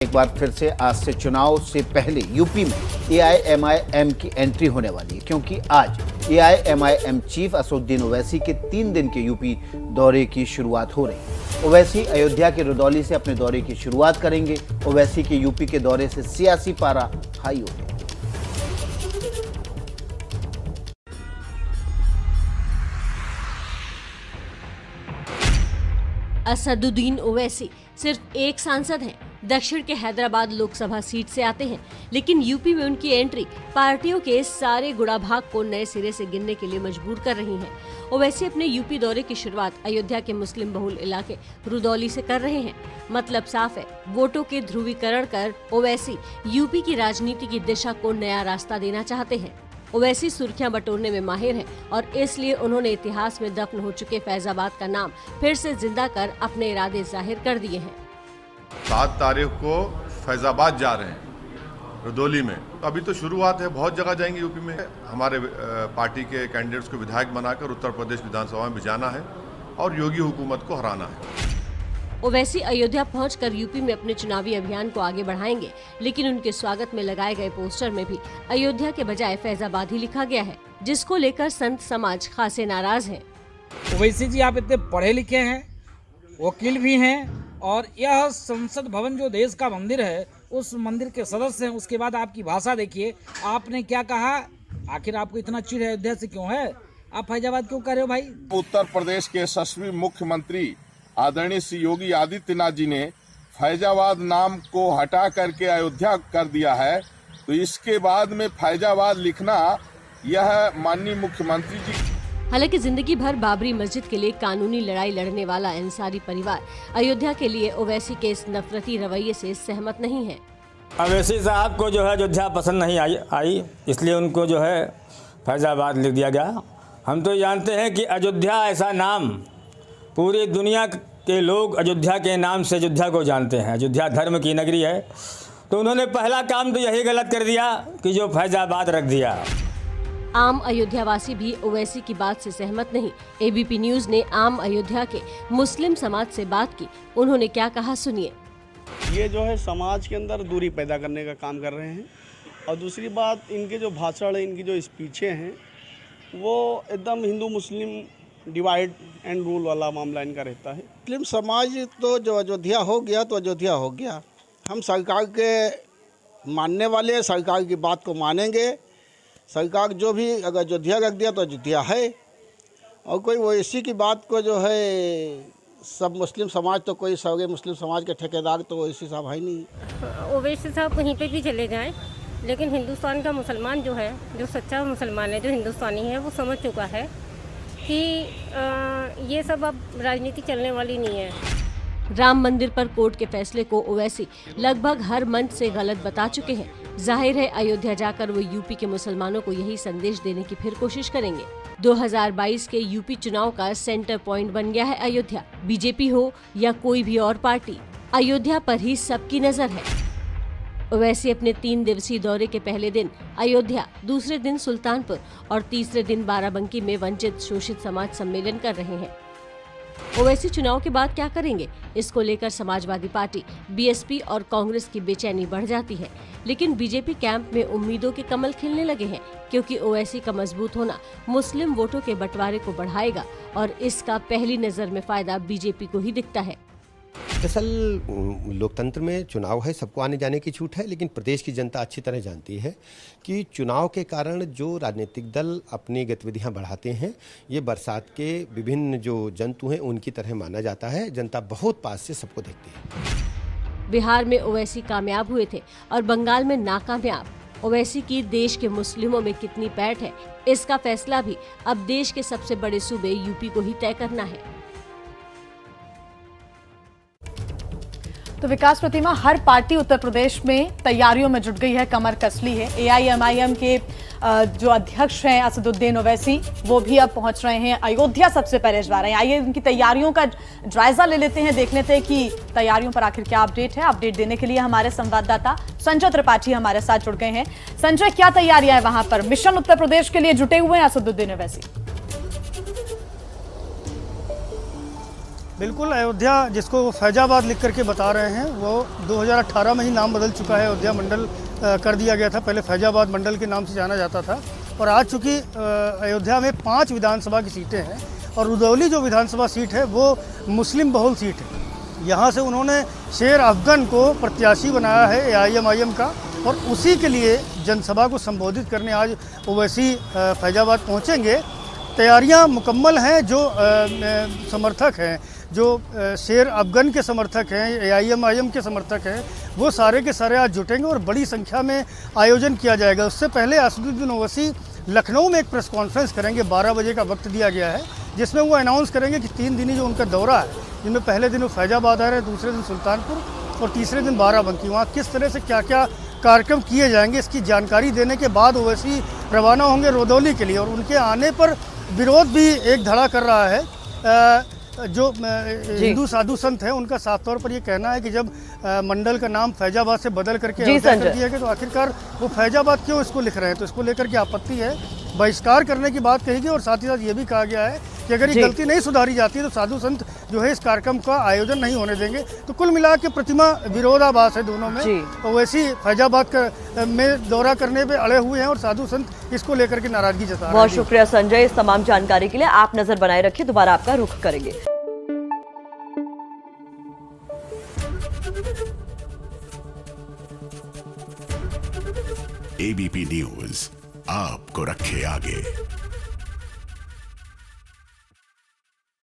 एक बार फिर से आज से चुनाव से पहले यूपी में एआईएमआईएम की एंट्री होने वाली है, क्योंकि आज एआईएमआईएम चीफ असदुद्दीन ओवैसी के 3 दिन के यूपी दौरे की शुरुआत हो रही है। ओवैसी अयोध्या के रुदौली से अपने दौरे की शुरुआत करेंगे। ओवैसी के यूपी के दौरे से सियासी पारा हाई हो गया। असदुद्दीन ओवैसी सिर्फ एक सांसद हैं। दक्षिण के हैदराबाद लोकसभा सीट से आते हैं, लेकिन यूपी में उनकी एंट्री पार्टियों के सारे गुड़ाभाग को नए सिरे से गिनने के लिए मजबूर कर रही है। ओवैसी अपने यूपी दौरे की शुरुआत अयोध्या के मुस्लिम बहुल इलाके रुदौली से कर रहे हैं। मतलब साफ है, वोटों के ध्रुवीकरण कर ओवैसी यूपी की राजनीति की दिशा को नया रास्ता देना चाहते हैं। ओवैसी सुर्खियां बटोरने में माहिर हैं और इसलिए उन्होंने इतिहास में दफन हो चुके फैजाबाद का नाम फिर से जिंदा कर अपने इरादे जाहिर कर दिए हैं। 7 तारीख को फैजाबाद जा रहे हैं, रुदौली में। अभी तो शुरुआत है, बहुत जगह जाएंगे यूपी में। हमारे पार्टी के कैंडिडेट्स को विधायक बनाकर उत्तर प्रदेश विधानसभा में भिजाना है और योगी हुकूमत को हराना है। ओवैसी अयोध्या पहुंचकर यूपी में अपने चुनावी अभियान को आगे बढ़ाएंगे, लेकिन उनके स्वागत में लगाए गए पोस्टर में भी अयोध्या के बजाय फैजाबाद ही लिखा गया है, जिसको लेकर संत समाज खासे नाराज है। ओवैसी जी, आप इतने पढ़े लिखे हैं, वकील भी हैं, और यह संसद भवन जो देश का मंदिर है, उस मंदिर के सदस्य हैं। उसके बाद आपकी भाषा देखिए, आपने क्या कहा। आखिर आपको इतना चिढ़ अयोध्या से क्यों है? आप फैजाबाद क्यों कर रहे हो भाई? उत्तर प्रदेश के यशस्वी मुख्यमंत्री आदरणीय श्री योगी आदित्यनाथ जी ने फैजाबाद नाम को हटा करके अयोध्या कर दिया है, तो इसके बाद में फैजाबाद लिखना यह माननीय मुख्यमंत्री जी। हालांकि जिंदगी भर बाबरी मस्जिद के लिए कानूनी लड़ाई लड़ने वाला अंसारी परिवार अयोध्या के लिए ओवैसी के इस नफरती रवैये से सहमत नहीं है। ओवैसी साहब को जो है अयोध्या पसंद नहीं आई, इसलिए उनको जो है फैजाबाद लिख दिया गया। हम तो जानते हैं कि अयोध्या ऐसा नाम, पूरी दुनिया के लोग अयोध्या के नाम से अयोध्या को जानते हैं। अयोध्या धर्म की नगरी है, तो उन्होंने पहला काम तो यही गलत कर दिया कि जो फैजाबाद रख दिया। आम अयोध्यावासी भी ओवैसी की बात से सहमत नहीं। एबीपी न्यूज ने आम अयोध्या के मुस्लिम समाज से बात की। उन्होंने क्या कहा, सुनिए। ये जो है समाज के अंदर दूरी पैदा करने का काम कर रहे हैं, और दूसरी बात, इनके जो भाषण है, इनकी जो स्पीचें हैं, वो एकदम हिंदू मुस्लिम डिवाइड एंड रूल वाला मामला इनका रहता है। मुस्लिम समाज तो जो अयोध्या हो गया तो अयोध्या हो गया। हम सरकार के मानने वाले, सरकार की बात को मानेंगे। सरकार जो भी अगर अयोध्या रख दिया तो अयोध्या है, और कोई ओवैसी की बात को जो है सब मुस्लिम समाज, तो कोई सारे मुस्लिम समाज के ठेकेदार तो ओवैसी साहब है नहीं। ओवैसी साहब कहीं पे भी चले जाएं, लेकिन हिंदुस्तान का मुसलमान जो है, जो सच्चा मुसलमान है, जो हिंदुस्तानी है, वो समझ चुका है कि ये सब अब राजनीति चलने वाली नहीं है। राम मंदिर पर कोर्ट के फैसले को ओवैसी लगभग हर मंच से गलत बता चुके हैं। जाहिर है, अयोध्या जाकर वो यूपी के मुसलमानों को यही संदेश देने की फिर कोशिश करेंगे। 2022 के यूपी चुनाव का सेंटर पॉइंट बन गया है अयोध्या। बीजेपी हो या कोई भी और पार्टी, अयोध्या पर ही सबकी नजर है। ओवैसी अपने 3 दिवसीय दौरे के पहले दिन अयोध्या, दूसरे दिन सुल्तानपुर और तीसरे दिन बाराबंकी में वंचित शोषित समाज सम्मेलन कर रहे हैं। ओवैसी चुनाव के बाद क्या करेंगे, इसको लेकर समाजवादी पार्टी, बीएसपी और कांग्रेस की बेचैनी बढ़ जाती है। लेकिन बीजेपी कैंप में उम्मीदों के कमल खिलने लगे हैं, क्योंकि ओवैसी का मजबूत होना मुस्लिम वोटों के बंटवारे को बढ़ाएगा और इसका पहली नजर में फायदा बीजेपी को ही दिखता है। दरअसल लोकतंत्र में चुनाव है, सबको आने जाने की छूट है, लेकिन प्रदेश की जनता अच्छी तरह जानती है कि चुनाव के कारण जो राजनीतिक दल अपनी गतिविधियां बढ़ाते हैं, ये बरसात के विभिन्न जो जंतु हैं उनकी तरह माना जाता है। जनता बहुत पास से सबको देखती है। बिहार में ओवैसी कामयाब हुए थे और बंगाल में नाकामयाब। ओवैसी की देश के मुस्लिमों में कितनी पैठ है, इसका फैसला भी अब देश के सबसे बड़े सूबे यूपी को ही तय करना है। तो विकास प्रतिमा, हर पार्टी उत्तर प्रदेश में तैयारियों में जुट गई है, कमर कस ली है। एआईएमआईएम के जो अध्यक्ष हैं असदुद्दीन ओवैसी, वो भी अब पहुंच रहे हैं अयोध्या, सबसे पहले जा रहे हैं। आइए उनकी तैयारियों का जायजा ले लेते हैं, देख लेते हैं कि तैयारियों पर आखिर क्या अपडेट है। अपडेट देने के लिए हमारे संवाददाता संजय त्रिपाठी हमारे साथ जुड़ गए हैं। संजय, क्या तैयारियां है वहां पर? मिशन उत्तर प्रदेश के लिए जुटे हुए हैं असदुद्दीन ओवैसी। बिल्कुल, अयोध्या जिसको वो फैजाबाद लिख करके बता रहे हैं, वो 2018 में ही नाम बदल चुका है, अयोध्या मंडल कर दिया गया था। पहले फैजाबाद मंडल के नाम से जाना जाता था। और आज चूँकि अयोध्या में 5 विधानसभा की सीटें हैं और रुदौली जो विधानसभा सीट है वो मुस्लिम बहुल सीट है। यहाँ से उन्होंने शेर अफगन को प्रत्याशी बनाया है AIMIM का, और उसी के लिए जनसभा को संबोधित करने आज ओवैसी फैजाबाद पहुँचेंगे। तैयारियां मुकम्मल हैं। जो समर्थक हैं, जो शेर अफगन के समर्थक हैं, AIMIM के समर्थक हैं, वो सारे के सारे आज जुटेंगे और बड़ी संख्या में आयोजन किया जाएगा। उससे पहले असदुद्दीन ओवैसी लखनऊ में एक प्रेस कॉन्फ्रेंस करेंगे, 12 बजे का वक्त दिया गया है, जिसमें वो अनाउंस करेंगे कि 3 दिनी जो उनका दौरा है, जिनमें पहले दिन वो फैजाबाद आ रहे हैं, दूसरे दिन सुल्तानपुर और तीसरे दिन बाराबंकी, वहाँ किस तरह से क्या क्या कार्यक्रम किए जाएंगे इसकी जानकारी देने के बाद ओवैसी रवाना होंगे रुदौली के लिए। और उनके आने पर विरोध भी एक धड़ा कर रहा है। जो हिंदू साधु संत हैं, उनका साफ तौर पर ये कहना है कि जब मंडल का नाम फैजाबाद से बदल करके अयोध्या कर दिया गया, तो आखिरकार वो फैजाबाद क्यों इसको लिख रहे हैं। तो इसको लेकर के आपत्ति है, बहिष्कार करने की बात कही गई। और साथ ही साथ ये भी कहा गया है कि अगर ये गलती नहीं सुधारी जाती है तो साधु संत जो है इस कार्यक्रम का आयोजन नहीं होने देंगे। तो कुल मिला के प्रतिमा विरोधाभास है दोनों में। तो वैसी फैजाबाद में दौरा करने पे अड़े हुए हैं और साधु संत इसको लेकर के नाराजगी जता रहे हैं। बहुत शुक्रिया संजय इस तमाम जानकारी के लिए। आप नजर बनाए रखिए, दोबारा आपका रुख करेंगे। ABP न्यूज आपको रखे आगे।